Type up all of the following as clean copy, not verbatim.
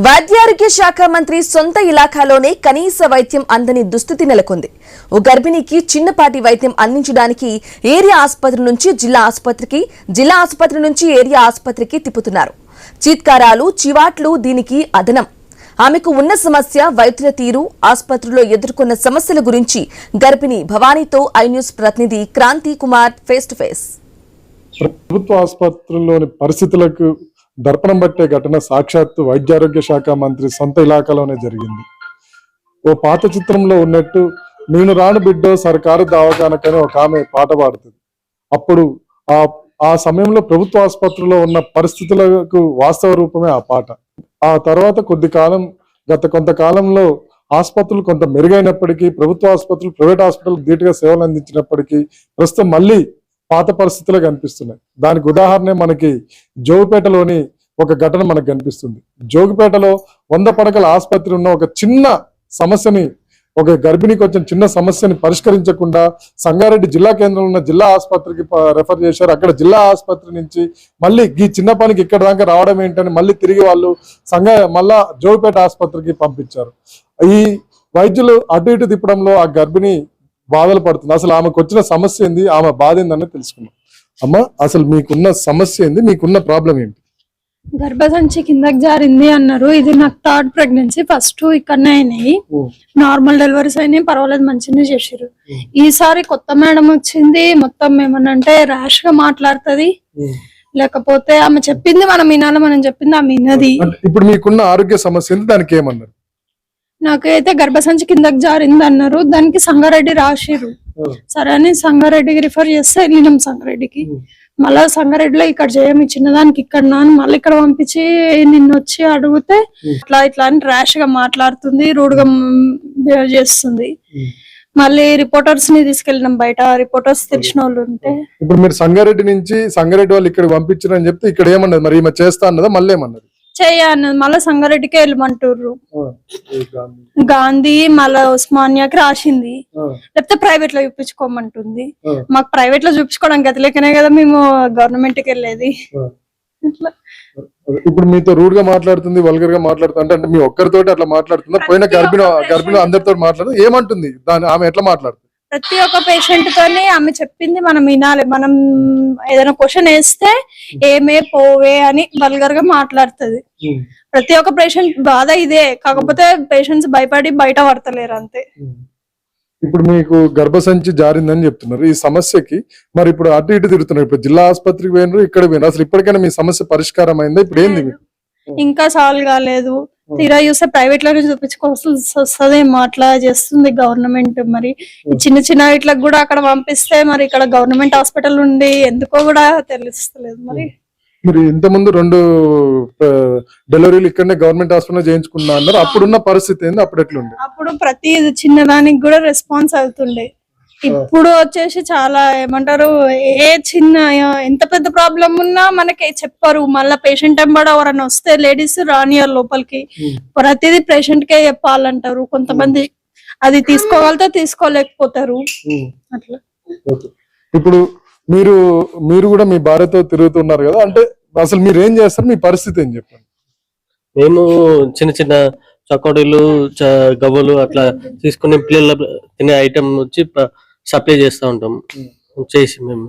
వైద్యారోగ్య శాఖ మంత్రి సొంత ఇలాఖాలోనే కనీస వైద్యం అందని దుస్థితి నెలకొంది. ఓ గర్భిణికి చిన్నపాటి వైద్యం అందించడానికి ఏరియా ఆసుపత్రి నుంచి జిల్లా ఆసుపత్రికి, జిల్లా ఆసుపత్రి నుంచి ఏరియా ఆసుపత్రికి తిప్పుతున్నారు. చీత్కారాలు, చివాట్లు దీనికి అదనం. ఆమెకు ఉన్న సమస్య వైద్యుల తీరు, ఆసుపత్రిలో ఎదుర్కొన్న సమస్యల గురించి గర్భిణి భవానీతో ఐ న్యూస్ ప్రతినిధి Kranti Kumar face to face. ప్రభుత్వ ఆసుపత్రుల్లోని పరిస్థితులకు దర్పణం పట్టే ఘటన సాక్షాత్తు వైద్యారోగ్య శాఖ మంత్రి సొంత ఇలాకాలోనే జరిగింది. ఓ పాత చిత్రంలో ఉన్నట్టు నేను రాను బిడ్డో సర్కారు దవాఖానకని ఒక ఆమె పాట పాడుతుంది. అప్పుడు ఆ సమయంలో ప్రభుత్వ ఆసుపత్రిలో ఉన్న పరిస్థితులకు వాస్తవ రూపమే ఆ పాట. ఆ తర్వాత గత కొంతకాలంలో ఆసుపత్రులు కొంత మెరుగైనప్పటికీ, ప్రభుత్వ ఆసుపత్రులు ప్రైవేట్ హాస్పిటల్ ధీటుగా సేవలు అందించినప్పటికీ ప్రస్తుతం మళ్ళీ పాత పరిస్థితులు కనిపిస్తున్నాయి. దానికి ఉదాహరణ మనకి జోగిపేటలోని ఒక ఘటన మనకు కనిపిస్తుంది. జోగిపేటలో 100 పడకల ఆసుపత్రి ఉన్న ఒక చిన్న సమస్యని, ఒక గర్భిణికి వచ్చిన చిన్న సమస్యని పరిష్కరించకుండా సంగారెడ్డి జిల్లా కేంద్రంలో ఉన్న జిల్లా ఆసుపత్రికి రెఫర్ చేశారు. అక్కడ జిల్లా ఆసుపత్రి నుంచి మళ్ళీ ఈ చిన్న పనికి ఇక్కడ దాకా రావడం ఏంటని మళ్ళీ తిరిగి వాళ్ళు మళ్ళా జోగిపేట ఆసుపత్రికి పంపించారు. ఈ వైద్యులు అటు ఇటు తిప్పడంలో ఆ గర్భిణి బాధలు పడుతుంది. అసలు ఆమెకు వచ్చిన సమస్య ఏంది, ఆమె బాధ ఏందని తెలుసుకున్నాం. అమ్మ, అసలు మీకున్న సమస్య ఏంది, మీకున్న ప్రాబ్లం ఏంటి? గర్భసంచి కిందకి జారింది అన్నారు. ఇది నాకు 3rd ప్రెగ్నెన్సీ. ఫస్ట్ ఇక్కడనే అయినాయి, నార్మల్ డెలివరీస్ అయినాయి, పర్వాలేదు, మంచిగా చేసారు. ఈసారి కొత్త మేడం వచ్చింది. మొత్తం ఏమనంటే ర్యాష్ గా మాట్లాడుతుంది, లేకపోతే ఆమె చెప్పింది మనం వినాలి, మనం చెప్పింది ఆమె వినది. ఇప్పుడు మీకున్న ఆరోగ్య సమస్య ఏంది, దానికి ఏమన్నారు? నాకైతే గర్భసంచి కిందకి జారింది అన్నారు. దానికి సంగారెడ్డి రాసిరు. సరే అని సంగారెడ్డికి రిఫర్ చేస్తే వెళ్ళినాం సంగారెడ్డికి. మళ్ళా సంగారెడ్డిలో ఇక్కడ చేయమి చిన్నదానికి ఇక్కడ నాన్న మళ్ళీ ఇక్కడ పంపించి నిన్న వచ్చి అడిగితే ఇట్లా అని ర్యాష్ గా మాట్లాడుతుంది, రూడ్ గా బిహేవ్ చేస్తుంది. మళ్ళీ రిపోర్టర్స్ ని తీసుకెళ్ళినాం బయట, రిపోర్టర్స్ తెలిసిన వాళ్ళు ఉంటే. ఇప్పుడు మీరు సంగారెడ్డి నుంచి సంగారెడ్డి వాళ్ళు ఇక్కడ పంపించారని చెప్తే ఇక్కడ ఏమన్నది, మరి ఈమె చేస్తా అన్నదా, మళ్ళీ ఏమన్నది? చెయ్య అన్నది. మళ్ళీ సంగారెడ్డికే వెళ్ళమంటారు. గాంధీ మళ్ళా ఉస్మానియాకి రాసింది, లేకపోతే ప్రైవేట్ లో చూపించుకోమంటుంది. మాకు ప్రైవేట్ లో చూపించుకోవడానికి గతి లేకనే కదా మేము గవర్నమెంట్ కి వెళ్ళేది. ఇప్పుడు మీతో రూడ్ గా మాట్లాడుతుంది, వల్గర్ గా మాట్లాడుతుంది అంటే మీ ఒక్కరితోటి అట్లా మాట్లాడుతుందా? పోయిన గర్భిణి అందరితో మాట్లాడుతుంది, ఏమంటుంది దాని, ఆమె ఎట్లా మాట్లాడుతుంది? ప్రతి ఒక్క పేషెంట్ తోని ఆమె చెప్పింది మనం వినాలి. మనం ఏదైనా క్వశ్చన్ వేస్తే ఏమే పోవే అని వల్గర్ గా మాట్లాడుతుంది. ప్రతి ఒక్క పేషెంట్ బాధ ఇదే, కాకపోతే పేషెంట్స్ భయపడి బయట పడతలేరు అంతే. ఇప్పుడు మీకు గర్భసంచి జారిందని చెప్తున్నారు. ఈ సమస్యకి మరి ఇప్పుడు అటు ఇటు తిరుగుతున్నారు. ఇప్పుడు జిల్లా ఆసుపత్రికి పోయినారు, ఇక్కడ పోయినారు. అసలు ఇప్పటికైనా మీ సమస్య పరిష్కారం అయిందా? ఇప్పుడు ఏంది? ఇంకా సాల్వ్ కాలేదు. తీరా చూస్తే ప్రైవేట్ లోనే చూపించుకోవాల్సి వస్తుందేమో, అట్లా చేస్తుంది గవర్నమెంట్. మరి చిన్న చిన్న వీటికి కూడా అక్కడ పంపిస్తే మరి ఇక్కడ గవర్నమెంట్ హాస్పిటల్ ఉండి ఎందుకో కూడా తెలుస్తలేదు. మరి ఇంత ముందు 2 డెలివరీలు ఇక్కడనే గవర్నమెంట్ హాస్పిటల్ చేయించుకున్నా అన్నారు. అప్పుడున్న పరిస్థితి ఏంది, అప్పుడు ఎట్లుండే? అప్పుడు ప్రతి చిన్నదానికి కూడా రెస్పాన్స్ అవుతుండే. ఇప్పుడు వచ్చేసి చాలా ఏమంటారు, ఏ చిన్న ఎంత పెద్ద ప్రాబ్లం ఉన్నా మనకి చెప్పరు. మళ్ళా పేషెంట్ ఎంబడి ఎవరైనా వస్తే లేడీస్ రానియర్ లోపలికి, ప్రతిదీ పేషెంట్ కే చెప్పాలంటారు. కొంతమంది అది తీసుకోగలితే తీసుకోలేకపోతారు. అట్లా ఇప్పుడు మీరు కూడా మీ భార్యతో తిరుగుతున్నారు కదా, అంటే అసలు మీరు ఏం చేస్తారు, మీ పరిస్థితి ఏం చెప్పండి? మేము చిన్న చిన్న చకోడీలు, గవ్వలు అట్లా తీసుకుని పిల్లల తినే ఐటమ్ వచ్చి సప్లై చేస్తూ ఉంటాం. చేసి మేము,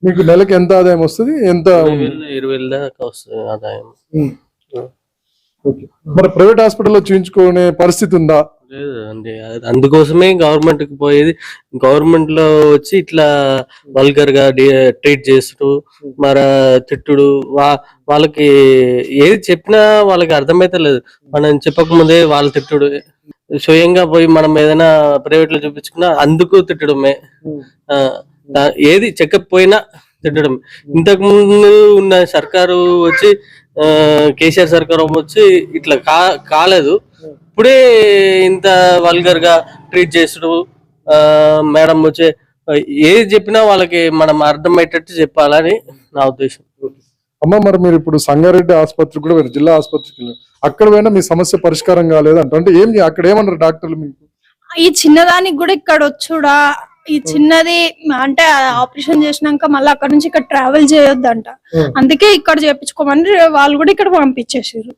మీకు నెలకి ఎంత ఆదాయం వస్తుంది? ఎంత? 20,000 దాకా వస్తుంది ఆదాయం. మరి ప్రైవేట్ హాస్పిటల్లో చూయించుకునే పరిస్థితి ఉందా? లేదండి, అందుకోసమే గవర్నమెంట్ కి పోయేది. గవర్నమెంట్ లో వచ్చి ఇట్లా వల్గర్ గా ట్రీట్ చేస్తూ మరి తిట్టుడు, వాళ్ళకి ఏది చెప్పినా వాళ్ళకి అర్థమైతే లేదు. మనం చెప్పకముందే వాళ్ళు తిట్టుడు, స్వయంగా పోయి మనం ఏదైనా ప్రైవేట్ లో చూపించుకున్నా అందుకు తిట్టడమే. ఏది చెకప్ పోయినా తిట్టడం. ఇంతకు ముందు ఉన్న సర్కారు వచ్చి కేసీఆర్ సర్కారు వచ్చి ఇట్లా కాలేదు. ఇప్పుడే ఇంత వల్గర్ గా ట్రీట్ చేస్తుడు. మేడం వచ్చి ఏది చెప్పినా వాళ్ళకి మనం అర్థమయ్యేటట్టు చెప్పాలని నా ఉద్దేశం. అమ్మ, మరి మీరు ఇప్పుడు సంగారెడ్డి ఆసుపత్రికి కూడా జిల్లా ఆసుపత్రికి వెళ్ళారు. అక్కడ పోయినా మీ సమస్య పరిష్కారం కాలేదు అంటే ఏం అక్కడ ఏమన్నారు డాక్టర్లు మీకు? ఈ చిన్నదానికి కూడా ఇక్కడ వచ్చుడా ఈ చిన్నది అంటే ఆపరేషన్ చేసినాక మళ్ళీ అక్కడ నుంచి ఇక్కడ ట్రావెల్ చేయొద్దంట, అందుకే ఇక్కడ చేపించుకోమని వాళ్ళు కూడా ఇక్కడ పంపించేసారు.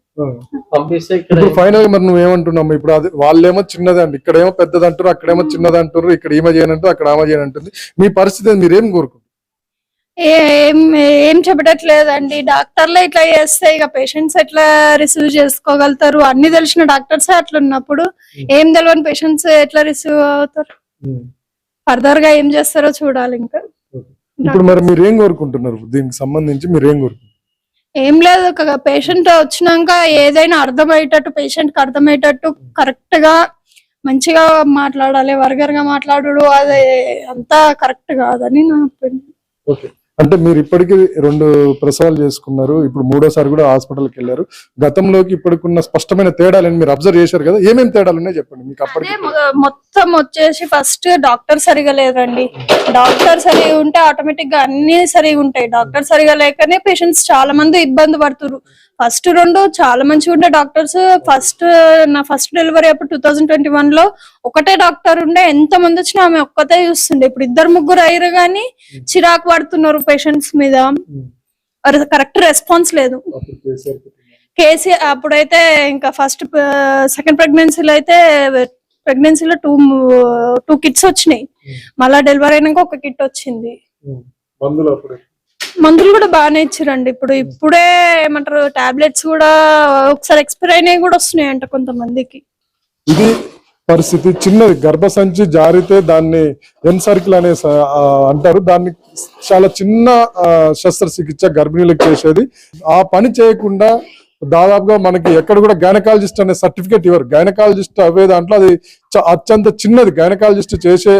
పంపిస్తే ఇప్పుడు ఫైనల్ గా మరి నువ్వేమంటున్నావు? ఇప్పుడు అది వాళ్ళేమో చిన్నది అండి, ఇక్కడేమో పెద్దది అంటారు, అక్కడేమో చిన్నది అంటారు, ఇక్కడ ఈమె చేయనంటారు, అక్కడ ఆమె చేయనంటుంది. మీ పరిస్థితి మీరేం కోరుకుంటారు? ఏం చెప్పట్లేదండి. డాక్టర్లే ఇట్లా చేస్తే ఇక పేషెంట్స్ ఎట్లా రిసీవ్ చేసుకోగలుగుతారు? అన్ని తెలిసిన డాక్టర్స్ అట్లా ఉన్నప్పుడు ఏం తెలియని పేషెంట్స్ ఎట్లా రిసీవ్ అవుతారు? ఫర్దర్ గా ఏం చేస్తారో చూడాలి. ఇంకా ఇప్పుడు మరి మీరేం కోరుకుంటున్నారు? దీనికి సంబంధించి మీరేం కోరుకుంటున్నారు? ఏం లేదు, ఒక పేషెంట్ వచ్చినాక ఏదైనా అర్థమయ్యేటట్టు, పేషెంట్ కి అర్థమయ్యేటట్టు కరెక్ట్ గా మంచిగా మాట్లాడాలి. వర్గర్ గా మాట్లాడు అది అంతా కరెక్ట్ కాదని నా ఒపీనియన్. ఓకే, అంటే మీరు ఇప్పటికీ 2 ప్రసవాలు చేసుకున్నారు, ఇప్పుడు 3వసారి కూడా హాస్పిటల్కి వెళ్ళారు. గతంలోకి ఇప్పటికున్న స్పష్టమైన తేడాలని మీరు అబ్జర్వ్ చేశారు కదా, ఏమేమి తేడాలు ఉన్నాయి చెప్పండి మీకు అప్పటికి. మొత్తం వచ్చేసి ఫస్ట్ డాక్టర్ సరిగా లేదండి. డాక్టర్ సరిగా ఉంటే ఆటోమేటిక్ గా అన్ని సరిగా ఉంటాయి. డాక్టర్ సరిగా లేకనే పేషెంట్స్ చాలా మంది ఇబ్బంది పడుతున్నారు. ఫస్ట్ 2 చాలా మంచిగా ఉండే డాక్టర్స్. నా ఫస్ట్ డెలివరీ అప్పుడు 2021 లో ఒకటే డాక్టర్ ఉండే, ఎంత మంది వచ్చినా ఆమె ఒక్కతే చూస్తుండే. ఇప్పుడు 2-3 అయ్యారు కానీ చిరాకు పడుతున్నారు పేషెంట్స్ మీద, కరెక్ట్ రెస్పాన్స్ లేదు. కేసీఆర్ అప్పుడైతే ఇంకా సెకండ్ ప్రెగ్నెన్సీలో అయితే ప్రెగ్నెన్సీలో 2 కిట్స్ వచ్చినాయి. మళ్ళా డెలివరీ అయినాక 1 కిట్ వచ్చింది. మందులు కూడా బాగానే ఇచ్చారండి. ఇప్పుడే ఏమంటారు, టాబ్లెట్స్ కూడా ఒకసారి ఎక్స్పైర్ అయినవి కూడా వస్తున్నాయి అంట కొంతమందికి. ఇది పరిస్థితి. చిన్నది గర్భసంచి జారితే దాన్ని ఎన్సర్కిల్ అనే అంటారు. దాన్ని చాలా చిన్న శస్త్రచికిత్స గర్భిణీలకు చేసేది. ఆ పని చేయకుండా దాదాపుగా మనకి ఎక్కడ కూడా గైనకాలజిస్ట్ అనే సర్టిఫికేట్ ఇవ్వరు. గైనకాలజిస్ట్ అవే దాంట్లో అది అత్యంత చిన్నది. గైనకాలజిస్ట్ చేసే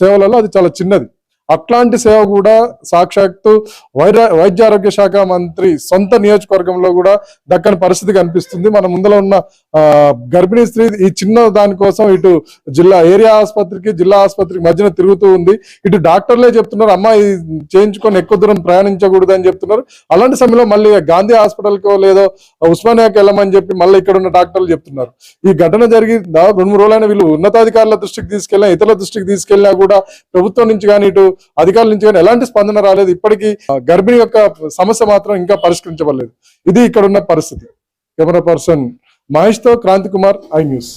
సేవలలో అది చాలా చిన్నది. అట్లాంటి సేవ కూడా సాక్షాత్తు వైద్య ఆరోగ్య శాఖ మంత్రి సొంత నియోజకవర్గంలో కూడా దక్కని పరిస్థితి కనిపిస్తుంది. మన ముందర ఉన్న గర్భిణీ స్త్రీ ఈ చిన్న దానికోసం ఇటు ఏరియా ఆసుపత్రికి, జిల్లా ఆసుపత్రికి మధ్యన తిరుగుతూ ఉంది. ఇటు డాక్టర్లే చెప్తున్నారు అమ్మాయి చేయించుకొని ఎక్కువ దూరం ప్రయాణించకూడదు అని చెప్తున్నారు. అలాంటి సమయంలో మళ్ళీ గాంధీ హాస్పిటల్కో లేదో ఉస్మానియాకి వెళ్ళమని చెప్పి మళ్ళీ ఇక్కడ ఉన్న డాక్టర్లు చెప్తున్నారు. ఈ ఘటన జరిగి 2-3 రోజులైన వీళ్ళు ఉన్నతాధికారుల దృష్టికి తీసుకెళ్ళినా, ఇతరుల దృష్టికి తీసుకెళ్ళినా కూడా ప్రభుత్వం నుంచి కానీ ఇటు అధికారుల నుంచి కానీ ఎలాంటి స్పందన రాలేదు. ఇప్పటికీ గర్భిణి యొక్క సమస్య మాత్రం ఇంకా పరిష్కరించబడలేదు. ఇది ఇక్కడ ఉన్న పరిస్థితి. కెమెరా పర్సన్ మహేష్ తో క్రాంతి కుమార్, ఐ న్యూస్.